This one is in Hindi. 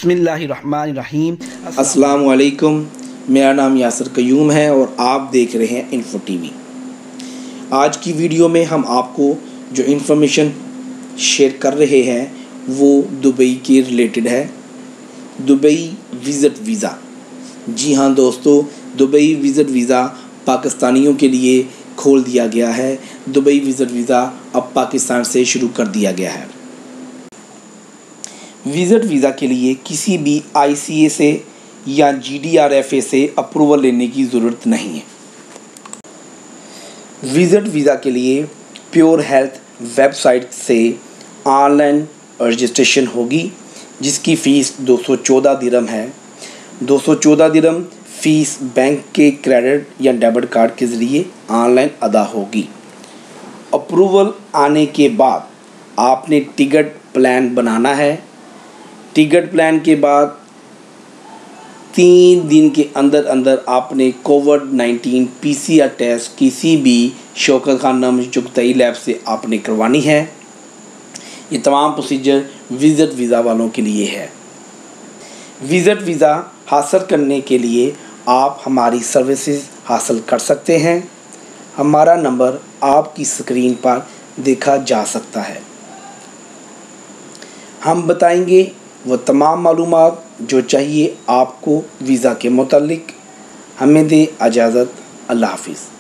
बिस्मिल्लाहिर्रहमानिर्रहीम। अस्सलामु अलैकुम। मेरा नाम यासिर क़य्यूम है और आप देख रहे हैं इन्फो टीवी। आज की वीडियो में हम आपको जो इन्फॉर्मेशन शेयर कर रहे हैं वो दुबई के रिलेटेड है। Dubai visit visa. जी हाँ दोस्तों, दुबई विज़िट वीज़ा पाकिस्तानियों के लिए खोल दिया गया है। दुबई विज़िट वीज़ा अब पाकिस्तान से शुरू कर दिया गया है। विज़िट वीज़ा के लिए किसी भी ICA से या GDRFA से अप्रूवल लेने की ज़रूरत नहीं है। विज़िट वीज़ा के लिए प्योर हेल्थ वेबसाइट से ऑनलाइन रजिस्ट्रेशन होगी, जिसकी फ़ीस 214 दिरहम है। 214 दिरहम फ़ीस बैंक के क्रेडिट या डेबिट कार्ड के ज़रिए ऑनलाइन अदा होगी। अप्रूवल आने के बाद आपने टिकट प्लान बनाना है। टिकट प्लान के बाद 3 दिन के अंदर अंदर आपने कोविड-19 PCR टेस्ट किसी भी शौकत खान जुगतई लैब से आपने करवानी है। ये तमाम प्रोसीजर विज़िट वीज़ा वालों के लिए है। विज़िट वीज़ा हासिल करने के लिए आप हमारी सर्विसेज हासिल कर सकते हैं। हमारा नंबर आपकी स्क्रीन पर देखा जा सकता है। हम बताएंगे वो तमाम मालूमात जो चाहिए आपको वीज़ा के मुतालिक। हमें दे इजाज़त। अल्लाह हाफ़िज़।